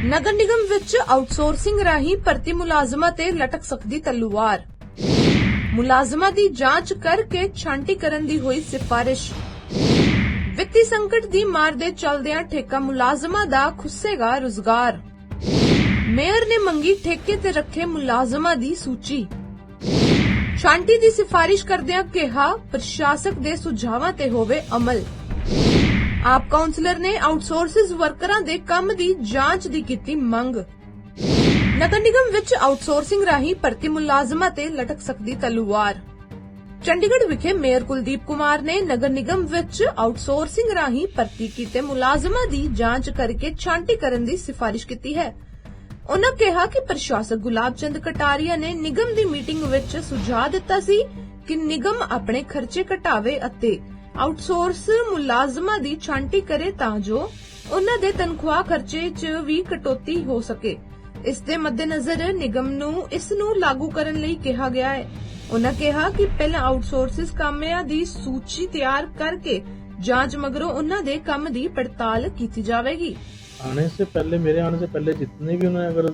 ਨਗਰ ਨਿਗਮ ਵਿੱਚ ਆਊਟਸੋਰਸਿੰਗ ਰਾਹੀਂ ਭਰਤੀ ਮੁਲਾਜ਼ਮਾਂ ਤੇ ਲਟਕ ਸਕਦੀ ਤਲਵਾਰ। ਮੁਲਾਜ਼ਮਾਂ ਦੀ ਜਾਂਚ ਕਰਕੇ ਛਾਂਟੀ ਕਰਨ ਦੀ ਹੋਈ ਸਿਫਾਰਿਸ਼। ਵਿੱਤੀ ਸੰਕਟ ਦੀ ਮਾਰ ਦੇ ਚਲਦਿਆਂ ਠੇਕਾ ਮੁਲਾਜ਼ਮਾਂ ਦਾ ਖੁੱਸੇਗਾ ਰੁਜ਼ਗਾਰ। ਮੇਅਰ ਨੇ ਮੰਗੀ ਠੇਕੇ ਤੇ ਰੱਖੇ ਮੁਲਾਜ਼ਮਾਂ ਦੀ ਸੂਚੀ। ਛਾਂਟੀ ਦੀ ਸਿਫਾਰਿਸ਼ ਕਰਦਿਆਂ ਕਿਹਾ ਪ੍ਰਸ਼ਾਸਕ ਦੇ ਸੁਝਾਵਾਂ ਤੇ ਹੋਵੇ ਅਮਲ। ਆਪ ਕਾਉਂਸਲਰ ਨੇ ਆਊਟਸੋਰਸਿਸ ਵਰਕਰਾਂ ਦੇ ਕੰਮ ਦੀ ਜਾਂਚ ਦੀ ਕੀਤੀ ਮੰਗ। ਨਗਰ ਨਿਗਮ ਵਿੱਚ ਆਊਟਸੋਰਸਿੰਗ ਰਾਹੀਂ ਭਰਤੀ ਮੁਲਾਜ਼ਮਾਂ ਤੇ ਲਟਕ ਸਕਦੀ ਤਲਵਾਰ। ਚੰਡੀਗੜ੍ਹ ਵਿਖੇ ਮੇਅਰ ਕੁਲਦੀਪ ਕੁਮਾਰ ਨੇ ਨਗਰ ਨਿਗਮ ਵਿੱਚ ਆਊਟਸੋਰਸਿੰਗ ਰਾਹੀਂ ਭਰਤੀ ਕੀਤੇ ਮੁਲਾਜ਼ਮਾਂ ਦੀ ਜਾਂਚ ਕਰਕੇ ਛਾਂਟੀ ਕਰਨ ਦੀ ਸਿਫਾਰਿਸ਼ ਕੀਤੀ ਹੈ। ਉਨ੍ਹਾਂ ਕਿਹਾ ਕਿ ਪ੍ਰਸ਼ਾਸਕ ਗੁਲਾਬ ਚੰਦ ਕਟਾਰੀਆ ਨੇ ਨਿਗਮ ਦੀ ਮੀਟਿੰਗ ਵਿੱਚ ਸੁਝਾਅ ਦਿੱਤਾ ਸੀ ਕਿ ਨਿਗਮ ਆਪਣੇ ਖਰਚੇ ਘਟਾਵੇ ਅਤੇ ਆਊਟਸੋਰਸ ਮੁਲਾਜ਼ਮਾਂ ਦੀ ਛਾਂਟੀ ਕਰੇ ਤਾਂ ਜੋ ਉਨ੍ਹਾਂ ਦੇ ਤਨਖਾਹ ਖਰਚੇ 'ਚ ਵੀ ਕਟੌਤੀ ਹੋ ਸਕੇ। ਇਸ ਦੇ ਮੱਦੇਨਜ਼ਰ ਨਿਗਮ ਨੂੰ ਇਸ ਨੂੰ ਲਾਗੂ ਕਰਨ ਲਈ ਕਿਹਾ ਗਿਆ ਹੈ। ਉਨ੍ਹਾਂ ਕਿਹਾ ਕਿ ਪਹਿਲਾਂ ਆਊਟਸੋਰਸਿਸ ਕਾਮਿਆਂ ਦੀ ਸੂਚੀ ਤਿਆਰ ਕਰਕੇ ਜਾਂਚ ਮਗਰੋਂ ਉਨ੍ਹਾਂ ਦੇ ਕੰਮ ਦੀ ਪੜਤਾਲ ਕੀਤੀ जाएगी। आने से पहले, मेरे आने से पहले जितने भी उन्होंने अगर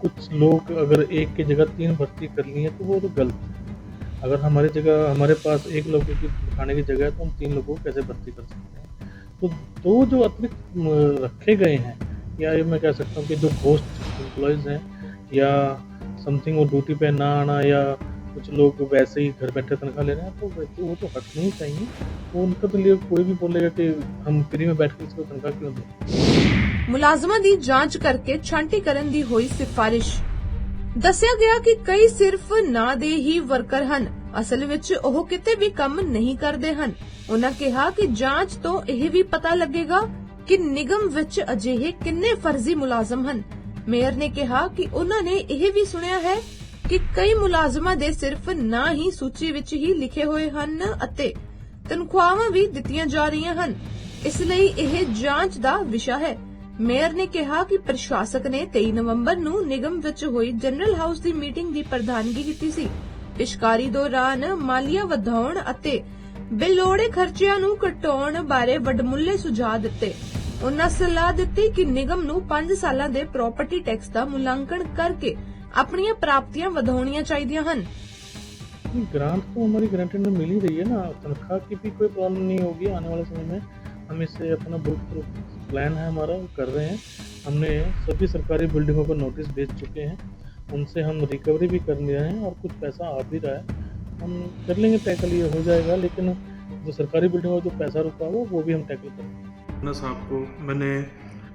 कुछ लोग अगर एक की जगह 3 भर्ती कर ली है तो वो तो गलत है। अगर हमारी जगह हमारे पास 1 लोगों की खाने की जगह है तो हम 3 लोगों को कैसे भर्ती कर सकते हैं। तो 2 जो अतिरिक्त रखे गए हैं, या ये मैं कह सकता हूँ कि जो घोस्ट एम्प्लॉयज़ हैं या समथिंग वो ड्यूटी पे ना आना या कुछ लोग वैसे ही घर बैठे तनख्वाह ले रहे हैं, तो वो तो हटना ही चाहिए। वो उनका तो लिए कोई भी बोलेगा कि हम फ्री में बैठ के इसको तनख्वाह क्यों दें। ਮੁਲਾਜ਼ਮਾਂ ਦੀ ਜਾਂਚ ਕਰਕੇ ਛਾਂਟੀ ਕਰਨ ਦੀ ਹੋਈ ਸਿਫਾਰਿਸ਼। ਦੱਸਿਆ ਗਿਆ ਕਿ ਕਈ ਸਿਰਫ ਨਾਂ ਦੇ ਹੀ ਵਰਕਰ ਹਨ, ਅਸਲ ਵਿੱਚ ਉਹ ਕਿਤੇ ਵੀ ਕੰਮ ਨਹੀਂ ਕਰਦੇ ਹਨ। ਉਨ੍ਹਾਂ ਕਿਹਾ ਕਿ ਜਾਂਚ ਤੋਂ ਇਹ ਵੀ ਪਤਾ ਲੱਗੇਗਾ ਕਿ ਨਿਗਮ ਵਿੱਚ ਅਜਿਹੇ ਕਿੰਨੇ ਫਰਜ਼ੀ ਮੁਲਾਜ਼ਮ ਹਨ। ਮੇਅਰ ਨੇ ਕਿਹਾ ਕਿ ਉਨ੍ਹਾਂ ਨੇ ਇਹ ਵੀ ਸੁਣਿਆ ਹੈ ਕਿ ਕਈ ਮੁਲਾਜ਼ਮਾਂ ਦੇ ਸਿਰਫ ਨਾਂ ਹੀ ਸੂਚੀ ਵਿੱਚ ਹੀ ਲਿਖੇ ਹੋਏ ਹਨ ਅਤੇ ਤਨਖਾਹਾਂ ਵੀ ਦਿੱਤੀਆਂ ਜਾ ਰਹੀਆਂ ਹਨ। ਇਸ ਲਈ ਇਹ ਜਾਂਚ ਦਾ ਵਿਸ਼ਾ ਹੈ। ਮੇਅਰ ਨੇ ਕਿਹਾ ਕਿ ਪ੍ਰਸ਼ਾਸਕ ਨੇ 23 ਨਵੰਬਰ ਨੂੰ ਨਿਗਮ ਵਿੱਚ ਹੋਈ ਜਨਰਲ ਹਾਊਸ ਦੀ ਮੀਟਿੰਗ ਦੀ ਪ੍ਰਧਾਨਗੀ ਕੀਤੀ ਸੀ। ਪਿਸ਼ਕਾਰੀ ਦੌਰਾਨ ਮਾਲੀਆ ਵਧਾਉਣ ਅਤੇ ਬੇਲੋੜੇ ਖਰਚਿਆਂ ਨੂੰ ਘਟਾਉਣ ਬਾਰੇ ਵੱਡਮੁੱਲੇ ਸੁਝਾਅ ਦਿੱਤੇ। ਉਨ੍ਹਾਂ ਸਲਾਹ ਦਿੱਤੀ ਕਿ ਨਿਗਮ ਨੂੰ 5 ਸਾਲਾਂ ਦੇ ਪ੍ਰਾਪਰਟੀ ਟੈਕਸ ਦਾ ਮੁਲਾਂਕਣ ਕਰਕੇ अपनी प्राप्तियां ਵਧਾਉਣੀਆਂ ਚਾਹੀਦੀਆਂ ਹਨ। ग्रांट तो हमारी ग्रांटेड में मिल ही रही है ना, तनख्वाह की भी कोई प्रॉब्लम नहीं होगी आने वाले समय में। हम इससे अपना बुक प्लान है हमारा, कर रहे हैं। हमने सभी सरकारी बिल्डिंगों को नोटिस भेज चुके हैं, उनसे हम रिकवरी भी कर रहे हैं और कुछ पैसा आ भी रहा है। हम कर लेंगे, टैकल ये हो जाएगा, लेकिन जो सरकारी बिल्डिंगों में जो पैसा रुका हुआ वो भी हम टैकल करेंगे। ना साहब को मैंने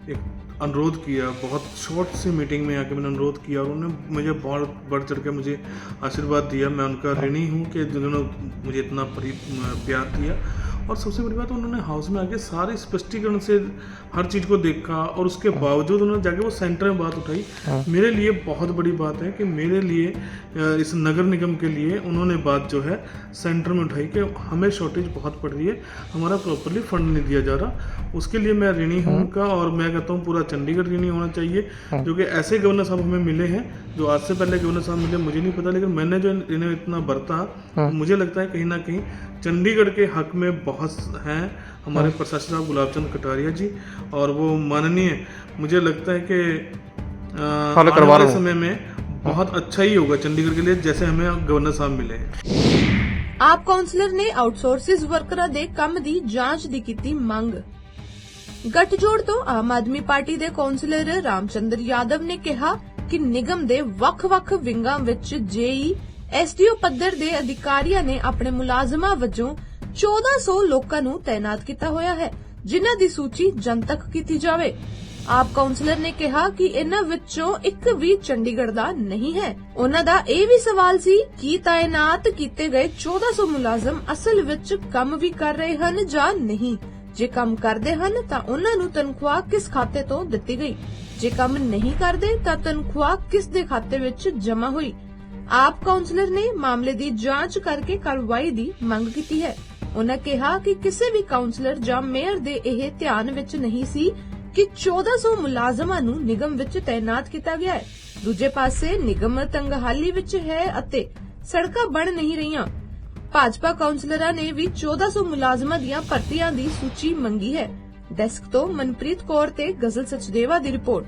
एक अनुरोध किया, बहुत शॉर्ट सी मीटिंग में आके मैंने अनुरोध किया और उन्होंने मुझे बहुत बढ़ चढ़ के मुझे आशीर्वाद दिया। मैं उनका ऋणी हूँ कि जिन्होंने मुझे इतना प्यार दिया। और सबसे बड़ी बात, उन्होंने हाउस में आके सारे स्पष्टीकरण से हर चीज़ को देखा और उसके बावजूद उन्होंने जाके वो सेंटर में बात उठाई। मेरे लिए बहुत बड़ी बात है कि मेरे लिए इस नगर निगम के लिए उन्होंने बात जो है सेंटर में उठाई कि हमें शॉर्टेज बहुत पड़ रही है, हमारा प्रॉपरली फंड नहीं दिया जा रहा। उसके लिए मैं ऋणी हूँ उनका, और मैं कहता हूँ पूरा चंडीगढ़ ऋणी होना चाहिए, जो कि ऐसे गवर्नर साहब हमें मिले हैं जो आज से पहले गवर्नर साहब मिले मुझे नहीं पता, लेकिन मैंने जो इन्हें इतना बरता मुझे लगता है कहीं ना कहीं चंडीगढ़ के हक में बहुत हैं हमारे प्रशासक साहब गुलाब चंद कटारिया जी, और वो माननीय, मुझे लगता है कि आने वाले समय में बहुत अच्छा ही होगा चंडीगढ़ के लिए जैसे हमें गवर्नर साहब मिले हैं। ਆਪ ਕਾਉਂਸਲਰ ਨੇ ਆਊਟਸੋਰਸਿਸ ਵਰਕਰਾਂ ਦੇ ਕੰਮ ਦੀ ਜਾਂਚ ਦੀ ਕੀਤੀ ਮੰਗ। ਗੱਠਜੋੜ ਤੋਂ ਆਮ ਆਦਮੀ ਪਾਰਟੀ ਦੇ ਕਾਉਂਸਲਰ ਰਾਮਚੰਦਰ ਯਾਦਵ ਨੇ ਕਿਹਾ ਕਿ ਨਿਗਮ ਦੇ ਵੱਖ-ਵੱਖ ਵਿੰਗਾਂ ਵਿੱਚ ਜੇਈ ਐਸਡੀਓ ਪੱਧਰ ਦੇ ਅਧਿਕਾਰੀਆਂ ਨੇ ਆਪਣੇ ਮੁਲਾਜ਼ਮਾਂ ਵਜੋਂ 1400 ਲੋਕਾਂ ਨੂੰ ਤਾਇਨਾਤ ਕੀਤਾ ਹੋਇਆ ਹੈ, ਜਿਨ੍ਹਾਂ ਦੀ ਸੂਚੀ ਜਨਤਕ ਕੀਤੀ ਜਾਵੇ। ਆਪ ਕਾਉਂਸਲਰ ਨੇ ਕਿਹਾ ਕਿ ਇਹਨਾਂ ਵਿੱਚੋਂ ਇੱਕ ਵੀ ਚੰਡੀਗੜ੍ਹ ਦਾ ਨਹੀਂ ਹੈ। ਉਹਨਾਂ ਦਾ ਇਹ ਵੀ ਸਵਾਲ ਸੀ ਕਿ ਤਾਇਨਾਤ ਕੀਤੇ ਗਏ 1400 ਮੁਲਾਜ਼ਮ ਅਸਲ ਵਿੱਚ ਕੰਮ ਵੀ ਕਰ ਰਹੇ ਹਨ ਜਾਂ ਨਹੀਂ। ਜੇ ਕੰਮ ਕਰਦੇ ਹਨ ਤਾਂ ਉਹਨਾਂ ਨੂੰ ਤਨਖਾਹ ਕਿਸ ਖਾਤੇ ਤੋਂ ਦਿੱਤੀ ਗਈ, ਜੇ ਕੰਮ ਨਹੀਂ ਕਰਦੇ ਤਾਂ ਤਨਖਾਹ ਕਿਸ ਦੇ ਖਾਤੇ ਵਿੱਚ ਜਮ੍ਹਾਂ ਹੋਈ। ਆਪ ਕਾਉਂਸਲਰ ਨੇ ਮਾਮਲੇ ਦੀ ਜਾਂਚ ਕਰਕੇ ਕਾਰਵਾਈ ਦੀ ਮੰਗ ਕੀਤੀ ਹੈ। ਉਹਨਾਂ ਕਿਹਾ ਕਿ ਕਿਸੇ ਵੀ ਕਾਉਂਸਲਰ ਜਾਂ ਮੇਅਰ ਦੇ ਇਹ ਧਿਆਨ ਵਿੱਚ ਨਹੀਂ ਸੀ ਕਿ 1400 ਮੁਲਾਜ਼ਮਾਂ ਨੂੰ ਨਿਗਮ ਵਿੱਚ ਤਾਇਨਾਤ ਕੀਤਾ ਗਿਆ ਹੈ। ਦੂਜੇ ਪਾਸੇ ਨਿਗਮ ਤੰਗਹਾਲੀ ਵਿੱਚ ਹੈ ਅਤੇ ਸੜਕਾਂ ਬਣ ਨਹੀਂ ਰਹੀਆਂ। ਭਾਜਪਾ ਕਾਉਂਸਲਰਾਂ ਨੇ ਵੀ 1400 ਮੁਲਾਜ਼ਮਾਂ ਦੀਆਂ ਭਰਤੀਆਂ ਦੀ ਸੂਚੀ ਮੰਗੀ ਹੈ। ਡੈਸਕ ਤੋਂ ਮਨਪ੍ਰੀਤ ਕੌਰ ਤੇ ਗਜ਼ਲ ਸਚਦੇਵਾ ਦੀ ਰਿਪੋਰਟ।